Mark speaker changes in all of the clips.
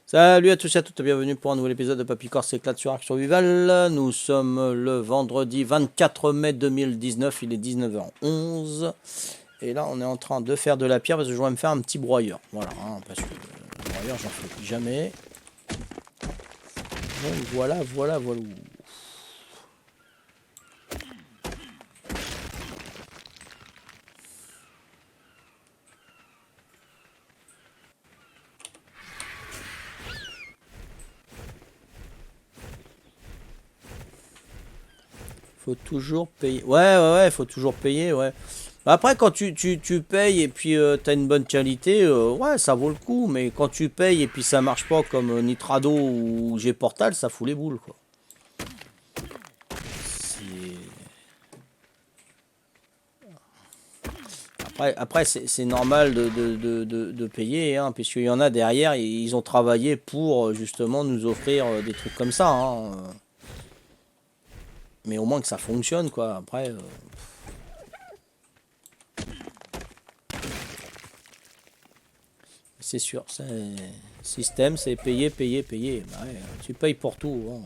Speaker 1: Salut à tous et à toutes, bienvenue pour un nouvel épisode de Papy Corse s'éclate sur Ark Survival. Nous sommes le vendredi 24 mai 2019, il est 19h11. Et là, on est en train de faire de la pierre parce que je voudrais me faire un petit broyeur. Voilà, hein, parce que le broyeur, j'en fais plus jamais. Donc voilà. Faut toujours payer. Ouais, faut toujours payer, ouais. Après, quand tu payes et puis t'as une bonne qualité, ouais, ça vaut le coup. Mais quand tu payes et puis ça marche pas comme Nitrado ou G-Portal, ça fout les boules, quoi. Après c'est normal de payer, hein, puisqu'il y en a derrière, ils ont travaillé pour justement nous offrir des trucs comme ça. Hein. Mais au moins que ça fonctionne, quoi. Après. C'est sûr, système, c'est payer. Bah ouais, tu payes pour tout.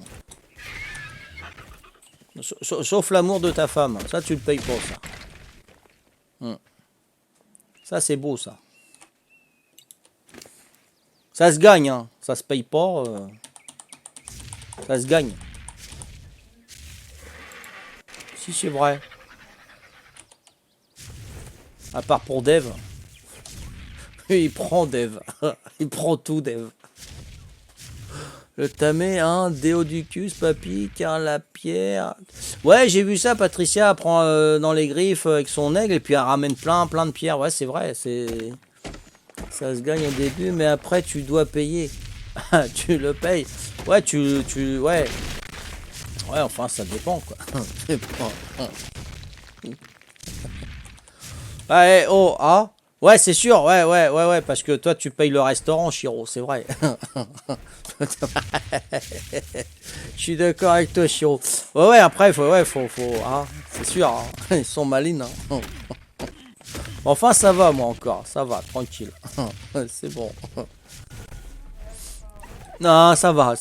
Speaker 1: Hein. Sauf l'amour de ta femme, ça tu le payes pas, ça. Ça c'est beau, ça. Ça se gagne, hein. Ça se paye pas. Ça se gagne. Si c'est vrai. À part pour Dev. Il prend Dev. Il prend tout, Dev. Le tamé, hein, Déoducus, papy, car la pierre. Ouais, j'ai vu ça, Patricia prend dans les griffes avec son aigle et puis elle ramène plein de pierres. Ouais, c'est vrai, ça se gagne au début, mais après tu dois payer. Tu le payes. Ouais, ouais. Ouais, enfin, ça dépend, quoi. Ça dépend. Ouais, oh, ah. Ouais, c'est sûr, ouais, parce que toi, tu payes le restaurant, Chiro, c'est vrai. Je suis d'accord avec toi, Chiro. Ouais, après, faut, ah, c'est sûr, hein. Ils sont malines. Hein. Enfin, ça va, moi, encore, ça va, tranquille. C'est bon. Non, ça va.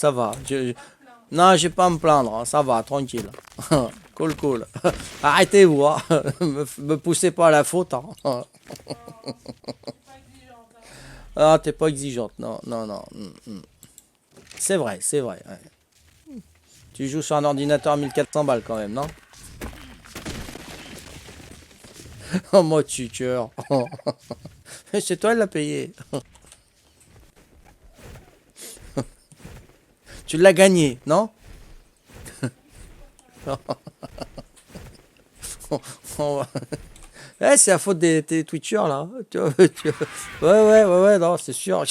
Speaker 1: Non, je vais pas me plaindre, hein, ça va, tranquille. Cool. Arrêtez-vous, hein. Me poussez pas à la faute. Hein. Ah, t'es pas exigeante, non. C'est vrai. Ouais. Tu joues sur un ordinateur à 1400 balles quand même, non? Oh, moi, tuteur. C'est toi, elle l'a payé. Tu l'as gagné, non? Eh, c'est la faute des Twitchers, là. Ouais, non, c'est sûr.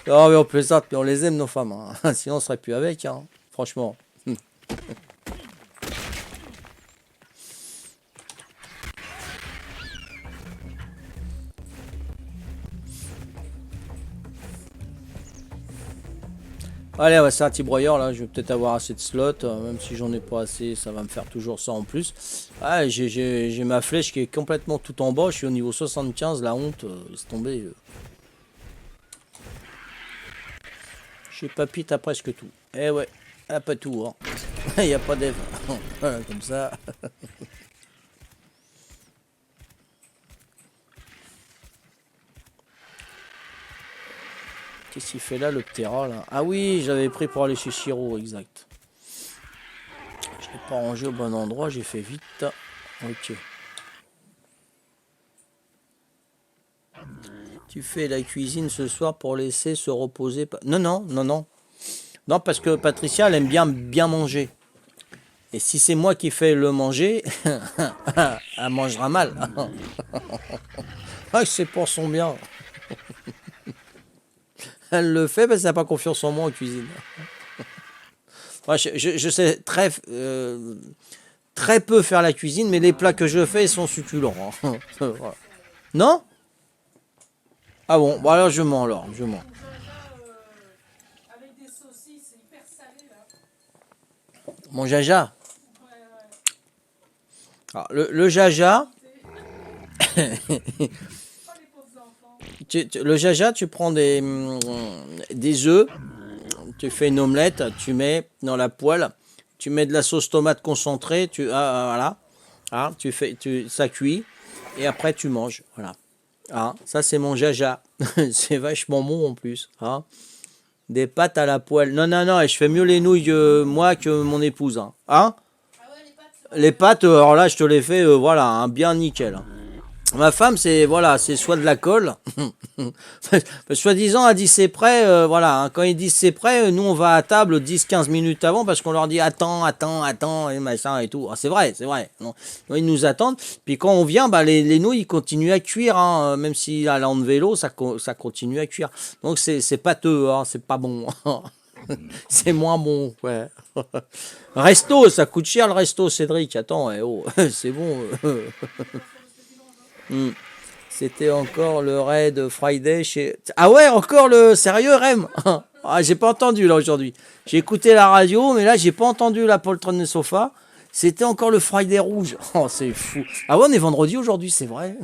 Speaker 1: Non, mais on plaisante, mais on les aime, nos femmes. Hein. Sinon, on serait plus avec, hein. Franchement. Allez, on va faire un petit broyeur, là. Je vais peut-être avoir assez de slots. Même si j'en ai pas assez, ça va me faire toujours ça en plus. Ah, j'ai ma flèche qui est complètement tout en bas. Je suis au niveau 75, la honte. Laisse tomber. Chez Papy, t'as presque tout. Eh ouais, pas tout. Hein. Il n'y a pas d'Eve. Voilà, comme ça. Qu'est-ce qu'il fait là, le Ptera, là? Ah oui, j'avais pris pour aller chez Shiro, exact. Je l'ai pas rangé au bon endroit, j'ai fait vite. Ok. Tu fais la cuisine ce soir pour laisser se reposer. Non. Non, parce que Patricia, elle aime bien manger. Et si c'est moi qui fais le manger, elle mangera mal. Ah, c'est pour son bien. Elle le fait parce qu'elle n'a pas confiance en moi en cuisine. Moi, je sais très peu faire la cuisine, mais les plats que je fais sont succulents. Hein. Voilà. Non? Ah bon, bon alors je mens alors, je mens. Mon jaja. Alors, le jaja, Le jaja, tu prends des œufs, tu fais une omelette, tu mets dans la poêle, tu mets de la sauce tomate concentrée, voilà, ah, ça cuit, et après tu manges, voilà. Ah, ça c'est mon jaja, c'est vachement bon en plus. Ah. Des pâtes à la poêle. Non, non, non, et je fais mieux les nouilles moi que mon épouse. Hein, hein. Les pâtes, alors là, je te les fais, voilà, hein, bien nickel. Hein. Ma femme, c'est voilà, c'est soit de la colle, soi-disant, elle dit c'est prêt, voilà, hein, quand ils disent c'est prêt, nous on va à table 10-15 minutes avant parce qu'on leur dit attends, attends, attends, et machin et tout. Ah, c'est vrai, c'est vrai. Non, ils nous attendent, puis quand on vient, bah, les nouilles ils continuent à cuire, hein, même si elle a enlevé l'eau, ça continue à cuire. Donc c'est pâteux, hein, c'est pas bon. C'est moins bon, ouais. Resto, ça coûte cher le resto, Cédric. Attends, oh, c'est bon. Hmm. C'était encore le Raid Friday chez. Ah ouais, encore le sérieux Rem. Ah, j'ai pas entendu là aujourd'hui. J'ai écouté la radio, mais là j'ai pas entendu la poltron de sofa. C'était encore le Friday rouge. Oh, c'est fou. Ah ouais, on est vendredi aujourd'hui, c'est vrai.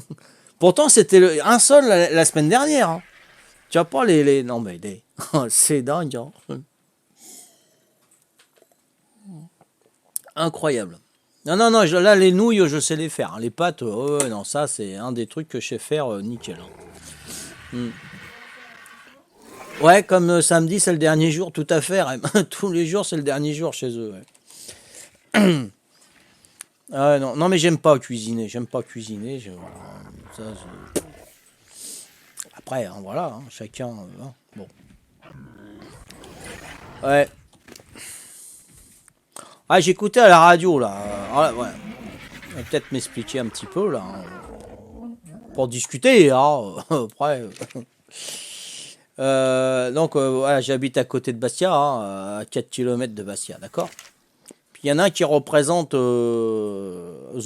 Speaker 1: Pourtant, c'était un seul la semaine dernière. Hein. Tu vois pas les... Non mais c'est dingue. Hein. Incroyable. Non, non, non, là, les nouilles, je sais les faire. Hein. Les pâtes, non, ça, c'est un des trucs que je sais faire nickel. Hein. Mm. Ouais, comme samedi, c'est le dernier jour, tout à fait. Tous les jours, c'est le dernier jour chez eux. Ouais. Ah, non, non, mais j'aime pas cuisiner. J'aime pas cuisiner. Ça, après, hein, voilà, hein, chacun. Hein, bon. Ouais. Ah, j'écoutais à la radio, là. Ah, ouais. On va peut-être m'expliquer un petit peu, là. Hein, pour discuter, hein. Après. Donc, voilà, j'habite à côté de Bastia, hein, à 4 km de Bastia, d'accord. Puis il y en a un qui représente The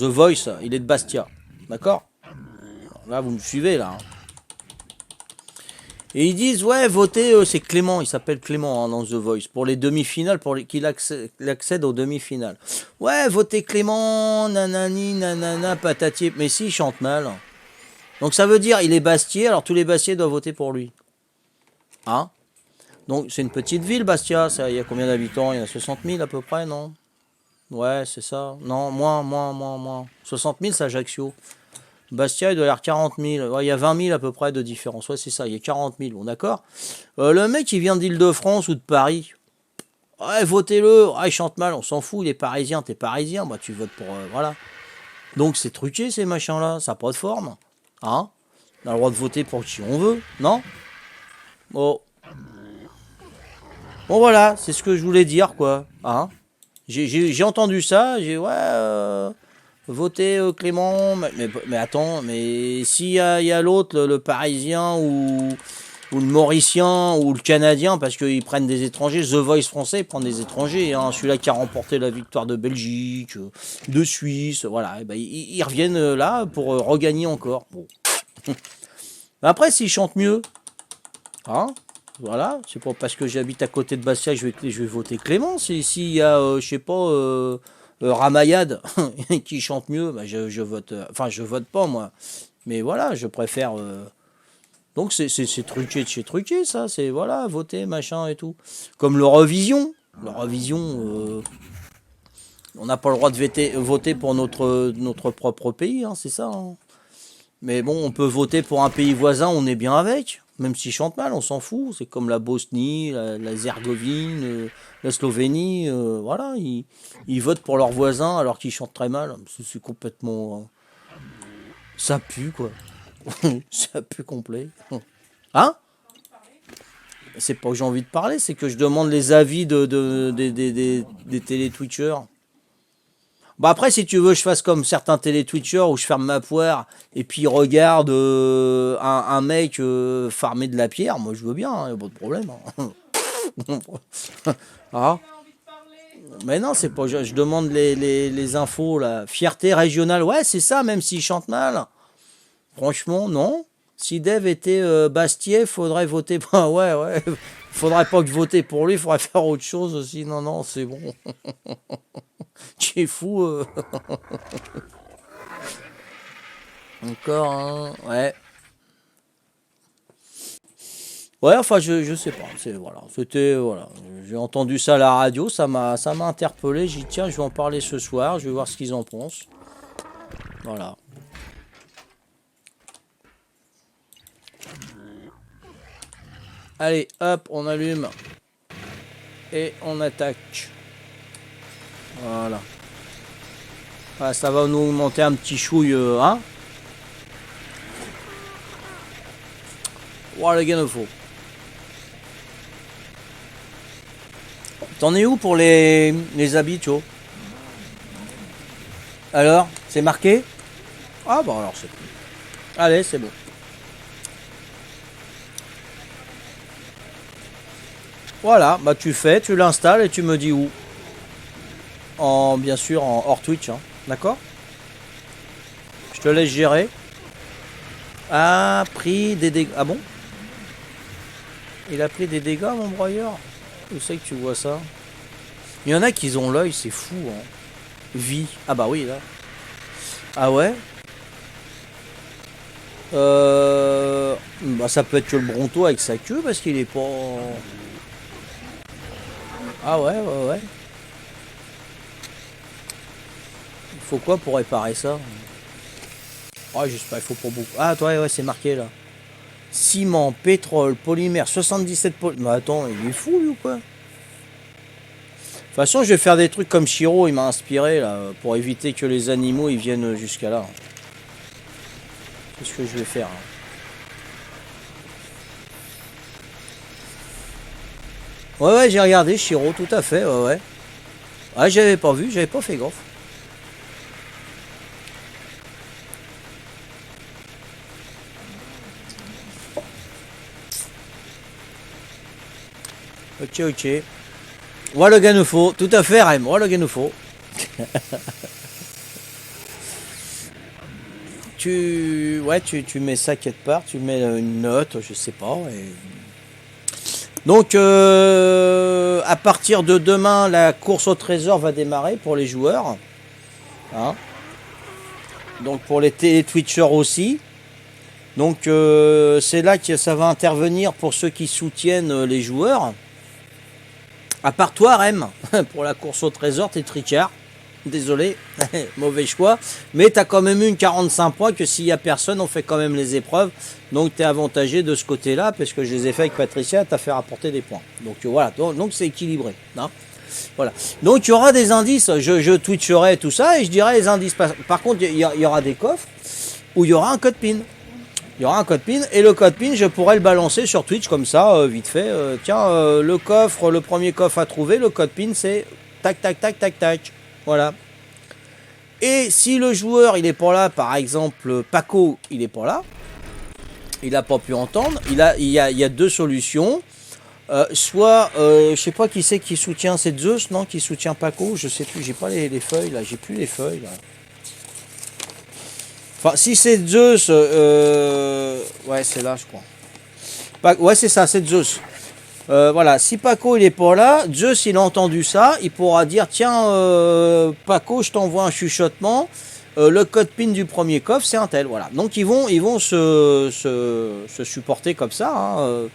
Speaker 1: Voice, il est de Bastia, d'accord. Là, vous me suivez, là. Hein. Et ils disent, ouais, votez, c'est Clément, il s'appelle Clément hein, dans The Voice, pour les demi-finales, qu'il accède aux demi-finales. Ouais, votez Clément, nanani, nanana, patati. Mais si, il chante mal. Donc ça veut dire, il est Bastiais, alors tous les Bastiais doivent voter pour lui. Hein? Donc c'est une petite ville, Bastia, il y a combien d'habitants? Il y en a 60 000 à peu près, non? Ouais, c'est ça. Non, moins. 60 000, c'est Ajaccio. Bastia, il doit y avoir 40 000. Ouais, il y a 20 000 à peu près de différence. Ouais, c'est ça, il y a 40 000, bon d'accord. Le mec, il vient d'Île-de-France ou de Paris. Ouais, votez-le. Ah, il chante mal, on s'en fout, il est parisien, t'es parisien, bah tu votes pour... voilà. Donc c'est truqué ces machins-là, ça n'a pas de forme. Hein? On a le droit de voter pour qui on veut, non? Bon. Bon voilà, c'est ce que je voulais dire, quoi. Hein? J'ai entendu ça, j'ai ouais, voter Clément, mais attends, mais s'il y a l'autre, le Parisien ou le Mauricien ou le Canadien, parce qu'ils prennent des étrangers, The Voice français prend des étrangers, hein, celui-là qui a remporté la victoire de Belgique, de Suisse, voilà, et ben, ils reviennent là pour regagner encore. Bon. Après, s'ils chantent mieux, hein, voilà, c'est pas parce que j'habite à côté de Bastia que je vais voter Clément. S'il y a, je sais pas, Ramayad qui chante mieux, bah je vote. Enfin, je vote pas moi. Mais voilà, je préfère. Donc c'est truqué de chez truqué, ça. C'est voilà, voter, machin et tout. Comme l'Eurovision. L'Eurovision, on n'a pas le droit de voter pour notre propre pays, hein, c'est ça. Hein. Mais bon, on peut voter pour un pays voisin, on est bien avec. Même s'ils chantent mal, on s'en fout. C'est comme la Bosnie, la Herzégovine, la Slovénie. Voilà, ils votent pour leurs voisins alors qu'ils chantent très mal. C'est complètement... ça pue, quoi. Ça pue complet. Hein? C'est pas que j'ai envie de parler, c'est que je demande les avis des télé-twitchers. Bah après, si tu veux, je fasse comme certains télé-twitchers où je ferme ma poire et puis regarde un mec farmer de la pierre, moi je veux bien, hein, y a pas de problème. Hein. Ah. Mais non, c'est pas. Je demande les infos là. Fierté régionale, ouais, c'est ça, même s'il chante mal. Franchement, non. Si Dave était Bastier, faudrait voter pour. Ouais, ouais. Faudrait pas que voter pour lui, faudrait faire autre chose aussi. Non, non, c'est bon. Tu es fou. Encore, hein. Ouais. Ouais, enfin, je sais pas. Voilà, c'était voilà. J'ai entendu ça à la radio, ça m'a interpellé. J'ai dit tiens, je vais en parler ce soir, je vais voir ce qu'ils en pensent. Voilà. Allez, hop, on allume et on attaque. Voilà. Ah, ça va nous monter un petit chouille, hein. Voilà, le faut. T'en es où pour les habits, Tcho? Alors, c'est marqué? Ah bon, alors c'est bon. Allez, c'est bon. Voilà, bah tu fais, tu l'installes et tu me dis où. Bien sûr, en hors Twitch, hein. D'accord? Je te laisse gérer. Ah, pris des dégâts. Ah bon? Il a pris des dégâts, mon broyeur? Où c'est que tu vois ça? Il y en a qui ont l'œil, c'est fou, hein. Vie. Ah bah oui, là. Ah ouais? Bah ça peut être que le Bronto avec sa queue parce qu'il est pas... Ah ouais, ouais, ouais. Il faut quoi pour réparer ça? Oh, j'espère, il faut pour beaucoup. Ah, toi, ouais, c'est marqué là. Ciment, pétrole, polymère, 77 polymère. Mais attends, il est fou lui ou quoi? De toute façon, je vais faire des trucs comme Shiro, il m'a inspiré là, pour éviter que les animaux ils viennent jusqu'à là. Qu'est-ce que je vais faire hein? Ouais, ouais, j'ai regardé Shiro, tout à fait, ouais, ouais. Ouais, j'avais pas vu, j'avais pas fait gaffe. Ok, ok. Voilà le Ganufo, tout à fait, Rem, voilà le Ganufo. Ouais, tu mets ça quelque part, tu mets une note, je sais pas. Donc, à partir de demain, la course au trésor va démarrer pour les joueurs. Hein. Donc, pour les télé-twitchers aussi. Donc, c'est là que ça va intervenir pour ceux qui soutiennent les joueurs. À part toi, Rem, pour la course au trésor, t'es tricard. Désolé, mauvais choix. Mais tu as quand même eu une 45 points que s'il n'y a personne, on fait quand même les épreuves. Donc tu es avantagé de ce côté-là, parce que je les ai fait avec Patricia, t'as fait rapporter des points. Donc voilà, donc c'est équilibré. Hein voilà. Donc il y aura des indices, je twitcherai tout ça et je dirai les indices. Par contre, il y aura des coffres où il y aura un code PIN. Il y aura un code PIN et le code PIN, je pourrais le balancer sur Twitch comme ça, vite fait. Tiens, le coffre, le premier coffre à trouver, le code PIN c'est tac, tac, tac, tac, tac. Voilà. Et si le joueur il est pas là, par exemple Paco il est pas là, il n'a pas pu entendre, il y a deux solutions. Soit, je sais pas qui c'est qui soutient, c'est Zeus, non, qui soutient Paco, je sais plus, j'ai pas les feuilles là, j'ai plus les feuilles là. Enfin, si c'est Zeus, ouais c'est là je crois. Ouais c'est ça, c'est Zeus. Voilà, si Paco il est pas là, Zeus il a entendu ça, il pourra dire tiens Paco je t'envoie un chuchotement, le code PIN du premier coffre c'est un tel, voilà. Donc ils vont se supporter comme ça, hein,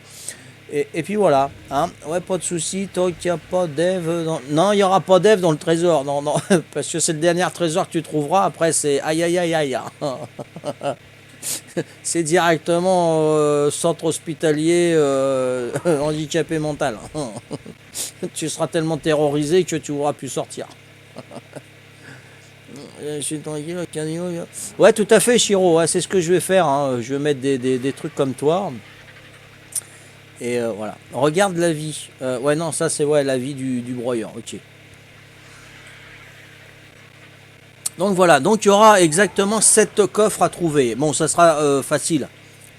Speaker 1: et puis voilà, hein. Ouais pas de souci, tant qu'il n'y a pas d'Eve dans... Non il n'y aura pas d'Eve dans le trésor, non, non, parce que c'est le dernier trésor que tu trouveras, après c'est aïe aïe aïe aïe. C'est directement centre hospitalier handicapé mental. Tu seras tellement terrorisé que tu n'auras pu sortir. Je suis tranquille, ouais, tout à fait, Chiro. Ouais, c'est ce que je vais faire. Hein. Je vais mettre des trucs comme toi. Et voilà. Regarde la vie. Ouais, non, ça c'est ouais, la vie du broyeur. Ok. Donc voilà, donc il y aura exactement 7 coffres à trouver. Bon, ça sera facile.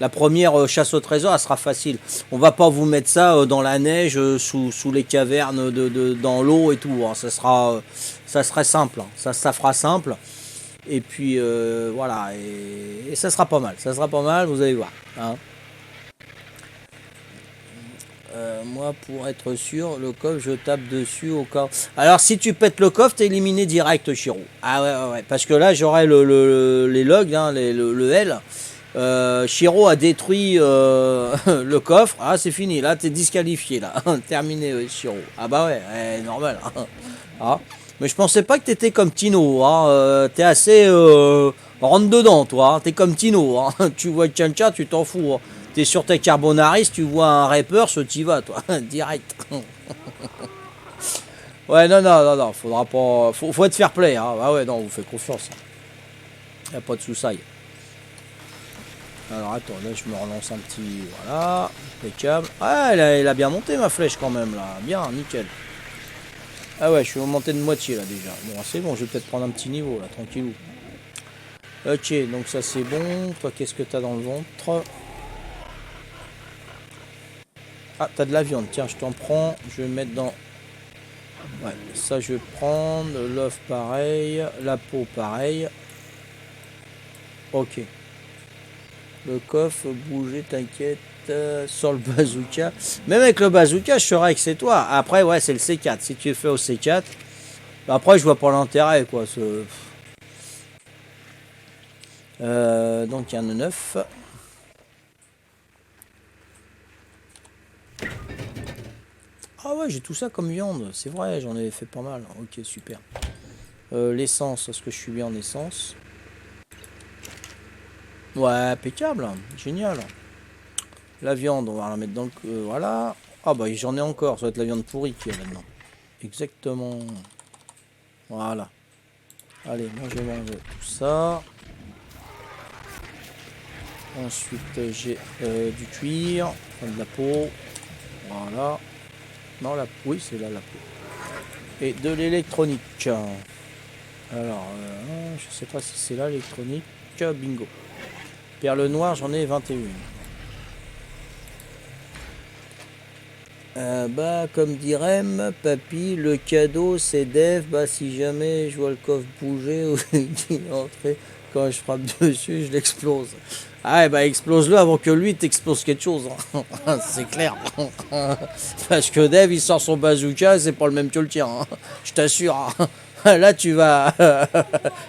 Speaker 1: La première chasse au trésor, elle sera facile. On va pas vous mettre ça dans la neige, sous les cavernes, dans l'eau et tout. Hein. Ça sera simple. Hein. Ça fera simple. Et puis voilà, et ça sera pas mal. Ça sera pas mal, vous allez voir. Hein. Moi, pour être sûr, le coffre, je tape dessus au cas. Alors, si tu pètes le coffre, t'es éliminé direct, Chiro. Ah ouais, ouais, ouais. Parce que là, j'aurai les logs, hein, le L. Chiro a détruit le coffre. Ah, c'est fini. Là, t'es disqualifié. Là, terminé, ouais, Chiro. Ah bah ouais, normal. Ah. Mais je pensais pas que t'étais comme Tino. Hein. T'es assez rentre dedans, toi. Hein. T'es comme Tino. Hein. Tu vois quelqu'un, tu t'en fous. Hein. T'es sur ta carbonaris, tu vois un rapper, ce t'y vas, toi. Direct. Ouais, non. Faudra pas. Faut être fair play. Hein. Ah ouais, non, vous faites confiance. Hein. Y a pas de soucis. Alors attends, là je me relance un petit, voilà, impeccable. Ah, elle a bien monté ma flèche quand même là, bien, nickel. Ah ouais, je suis monté de moitié là déjà. Bon, c'est bon, je vais peut-être prendre un petit niveau là, tranquillou. Ok, donc ça c'est bon. Toi, qu'est-ce que t'as dans le ventre? Ah, t'as de la viande, tiens, je t'en prends. Je vais mettre dans... Ouais, ça je vais prendre. L'œuf pareil, la peau pareil. Ok. Le coffre, bouger, t'inquiète, sur le bazooka. Même avec le bazooka, je serais que c'est toi. Après, ouais, c'est le C4. Si tu le fais au C4, bah après, je vois pas l'intérêt, quoi. Donc, il y a un 9. Ah ouais, j'ai tout ça comme viande. C'est vrai, j'en ai fait pas mal. Ok, super. L'essence, est-ce que je suis bien en essence? Ouais, impeccable. Génial. La viande, on va la mettre dans le... voilà. Ah bah j'en ai encore, ça va être la viande pourrie qui est là-dedans. Exactement. Voilà. Allez, moi je vais manger tout ça. Ensuite j'ai du cuir, enfin de la peau. Voilà. Non, oui, c'est là la peau. Et de l'électronique. Alors, je sais pas si c'est là l'électronique. Bingo. Perle noire, j'en ai 21. Bah, comme dirait papy, le cadeau c'est Dev. Bah, si jamais je vois le coffre bouger ou qu'il est entré, quand je frappe dessus, je l'explose. Ah, bah, explose-le avant que lui t'explose quelque chose. Hein. C'est clair. Parce que Dev il sort son bazooka, c'est pas le même que le tien. Hein. Je t'assure. Hein. Là, tu vas.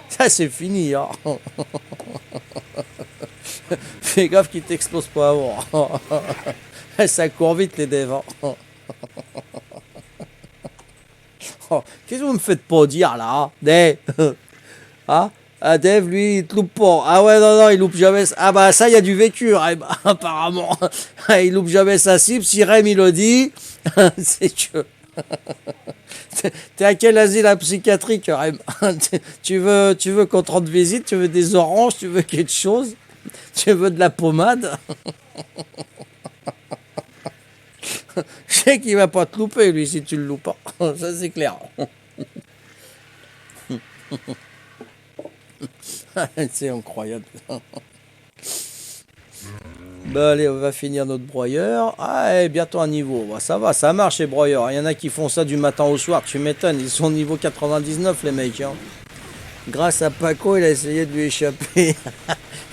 Speaker 1: Ça, c'est fini. Hein. Fais gaffe qu'il t'explose pas avant. Ça court vite les devs. Hein. Oh, qu'est-ce que vous me faites pas dire là? Dev. Ah, ah, Dev, lui, il te loupe pas. Ah ouais, non, il loupe jamais. Ah bah ça, il y a du vécu, Rem, apparemment. Il loupe jamais sa cible. Si Rem, il le dit, c'est que... T'es à quel asile psychiatrique, Rem? Tu veux qu'on te rende visite? Tu veux des oranges? Tu veux quelque chose? Tu veux de la pommade? Je sais qu'il va pas te louper, lui, si tu le loupes pas. Ça, c'est clair. C'est incroyable. Bah allez, on va finir notre broyeur. Ah, et bientôt un niveau. Bah, ça va, ça marche les broyeurs. Il y en a qui font ça du matin au soir. Tu m'étonnes, ils sont au niveau 99 les mecs. Hein. Grâce à Paco, il a essayé de lui échapper.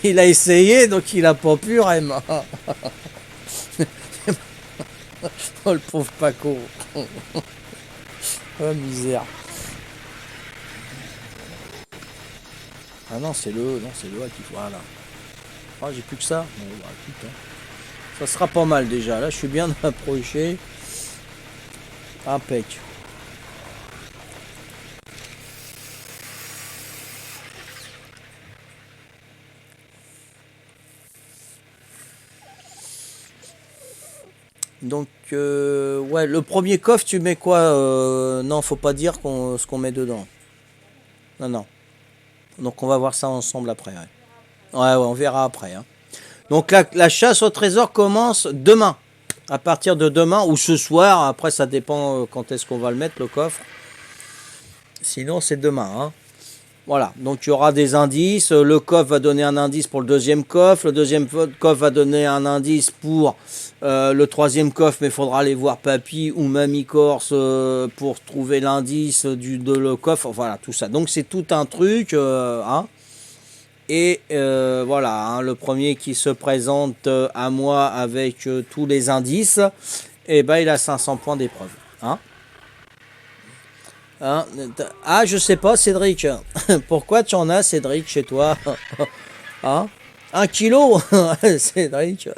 Speaker 1: Il a essayé, donc il a pas pu, Rem. Oh le pauvre Paco. Oh misère. Ah non, c'est le A qu'il faut. Voilà. Ah, j'ai plus que ça. Bon, bah, écoute, hein. Ça sera pas mal déjà. Là, je suis bien approché. Impec. Donc, ouais, le premier coffre, tu mets quoi? Non, faut pas dire ce qu'on met dedans. Non. Donc, on va voir ça ensemble après. Ouais, on verra après. Hein. Donc, la chasse au trésor commence demain. À partir de demain ou ce soir. Après, ça dépend quand est-ce qu'on va le mettre, le coffre. Sinon, c'est demain. Hein. Voilà, donc il y aura des indices. Le coffre va donner un indice pour le deuxième coffre. Le deuxième coffre va donner un indice pour le troisième coffre, mais il faudra aller voir Papy ou Mamie Corse pour trouver l'indice de le coffre. Voilà, tout ça. Donc c'est tout un truc. Hein. Et voilà, hein, le premier qui se présente à moi avec tous les indices, et ben, il a 500 points d'épreuve. Hein. Hein, ah, je sais pas, Cédric. Pourquoi tu en as, Cédric, chez toi? Hein? 1 kilo. Cédric.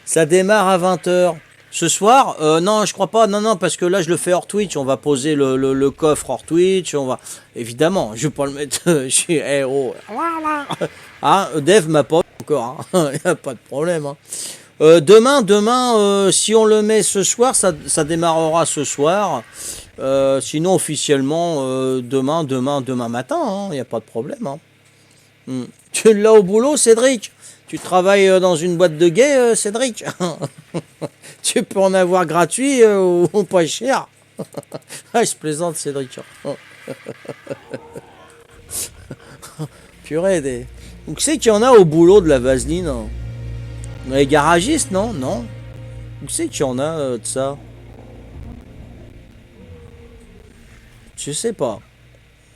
Speaker 1: Ça démarre à 20 h. Ce soir, non, je crois pas. Non, non, parce que là, je le fais hors Twitch. On va poser le coffre hors Twitch. On va, évidemment, je vais pas le mettre chez Hero. Ah, Dev m'a pas encore. Il n'y a pas de problème. Hein. Demain, si on le met ce soir, ça démarrera ce soir. Sinon, officiellement, demain matin. Il n'y a pas de problème. Hein. Tu l'as au boulot, Cédric? Tu travailles dans une boîte de gay, Cédric? Tu peux en avoir gratuit ou pas cher. Ah, je plaisante, Cédric. Purée, des... Où c'est qu'il y en a au boulot de la vaseline? Hein? Les garagistes, non? Non. Où c'est qu'il y en a de ça? Je sais pas.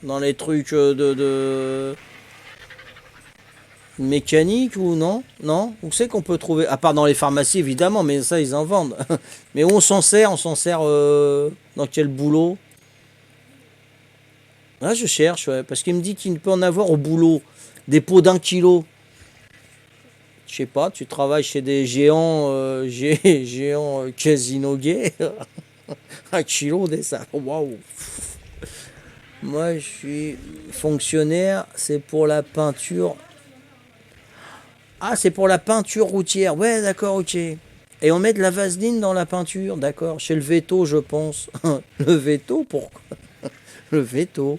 Speaker 1: Dans les trucs de... mécanique ou non? Non? Où c'est qu'on peut trouver? À part dans les pharmacies, évidemment, mais ça, ils en vendent. Mais où on s'en sert? On s'en sert dans quel boulot? Ah, je cherche, ouais. Parce qu'il me dit qu'il peut en avoir au boulot. Des pots d'1 kilo. Je sais pas, tu travailles chez des géants, géants casino gay. 1 kilo des ça. Waouh! Moi, je suis fonctionnaire, c'est pour la peinture. Ah, c'est pour la peinture routière. Ouais, d'accord, ok. Et on met de la vaseline dans la peinture, d'accord. Chez le Veto, je pense. Le Veto, pourquoi? Le Veto.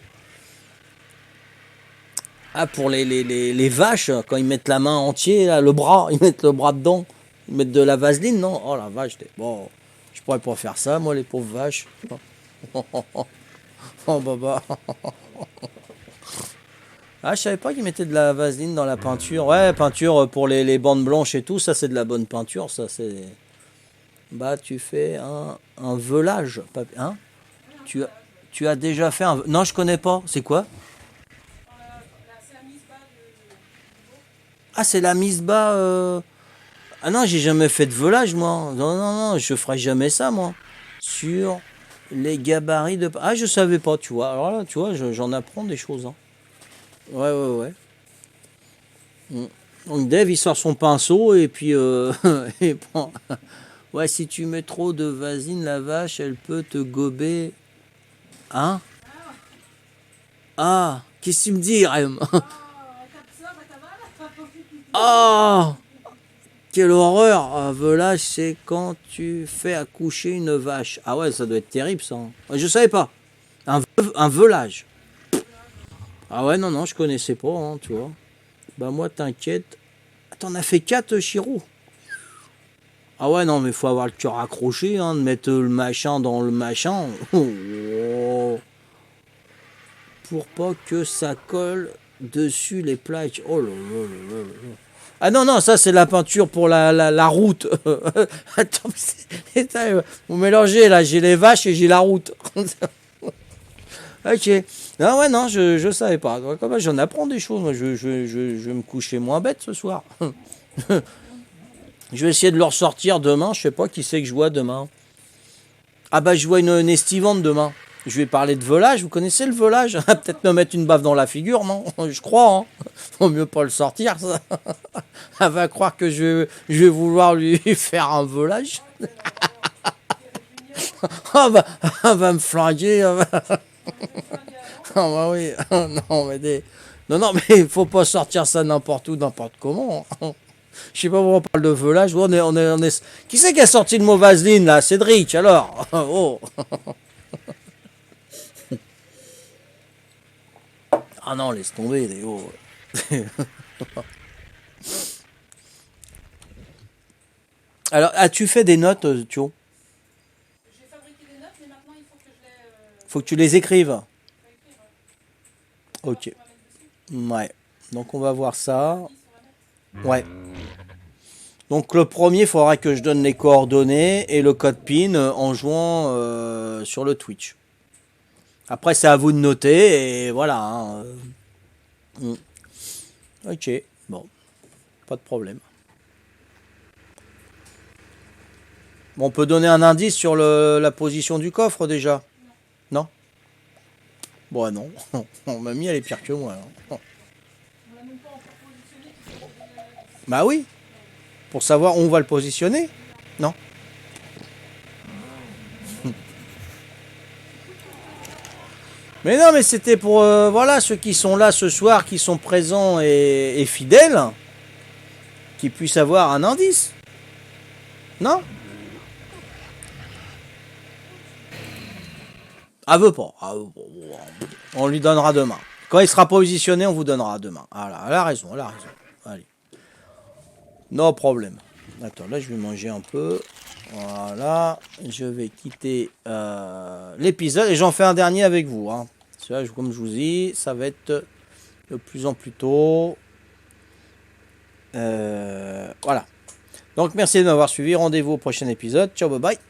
Speaker 1: Ah, pour les vaches, quand ils mettent la main entière, là, le bras, ils mettent le bras dedans. Ils mettent de la vaseline, non? Oh la vache, bon, je pourrais pas faire ça, moi, les pauvres vaches. Oh, baba. Ah, je savais pas qu'ils mettaient de la vaseline dans la peinture. Ouais, peinture pour les bandes blanches et tout, ça c'est de la bonne peinture, ça c'est... Bah, tu fais un velage, hein? Tu as déjà fait un... Non, je connais pas, c'est quoi? Ah, c'est la mise bas... Ah non, j'ai jamais fait de velage, moi. Non, non, non, je ferai jamais ça, moi. Sur les gabarits de... Ah, je savais pas, tu vois. Alors là, tu vois, j'en apprends des choses, hein. Ouais, ouais, ouais. Donc Dave, il sort son pinceau et puis il prend... Ouais, si tu mets trop de vaseline, la vache, elle peut te gober. Hein? Ah, qu'est-ce que tu me dis, Rem? Ah, quelle horreur! Un velage, c'est quand tu fais accoucher une vache. Ah ouais, ça doit être terrible, ça. Je savais pas. Un velage. Ah ouais, non, non, je connaissais pas, hein, tu vois. Bah moi, t'inquiète. T'en as fait 4, Chirou? Ah ouais, non, mais faut avoir le cœur accroché, hein, de mettre le machin dans le machin. Oh. Pour pas que ça colle dessus les plaques. Oh là là là là là. Ah non, non, ça c'est la peinture pour la route. Attends, vous mélangez là, j'ai les vaches et j'ai la route. Ok. Non, ouais, non, je savais pas. Comme j'en apprends des choses, moi, je vais me coucher moins bête ce soir. Je vais essayer de le ressortir demain. Je sais pas qui c'est que je vois demain. Ah bah je vois une estivante demain. Je vais parler de volage. Vous connaissez le volage? Peut-être me mettre une baffe dans la figure, non? Je crois. Hein. Faut mieux pas le sortir, ça. Elle va croire que je vais vouloir lui faire un volage. Elle va me flinguer. Ah bah oui. Non mais non mais il faut pas sortir ça n'importe où, n'importe comment. Je sais pas pourquoi on parle de velage. On est... Qui c'est qui a sorti le mot vaseline là? Cédric, alors. Oh. Ah non, laisse tomber, Léo. Alors, as-tu fait des notes, Thio? J'ai fabriqué des notes, mais maintenant il faut que je les... Faut que tu les écrives. Ok. Ouais. Donc on va voir ça. Ouais. Donc le premier, il faudra que je donne les coordonnées et le code PIN en jouant sur le Twitch. Après, c'est à vous de noter et voilà. Hein. Ok, bon, pas de problème. Bon, on peut donner un indice sur la position du coffre déjà? Non? Bon, non. Mamie, elle est pire que moi. Hein. Bah oui. Pour savoir où on va le positionner. Non. Mais non, mais c'était pour voilà ceux qui sont là ce soir, qui sont présents et fidèles, qui puissent avoir un indice. Non? Ah veut pas. Ah, on lui donnera demain. Quand il sera positionné, on vous donnera demain. Voilà, elle a raison, elle a raison. Allez. No problème. Attends, là je vais manger un peu. Voilà. Je vais quitter l'épisode et j'en fais un dernier avec vous. Hein. Comme je vous dis, ça va être de plus en plus tôt. Voilà. Donc merci de m'avoir suivi. Rendez-vous au prochain épisode. Ciao, bye bye.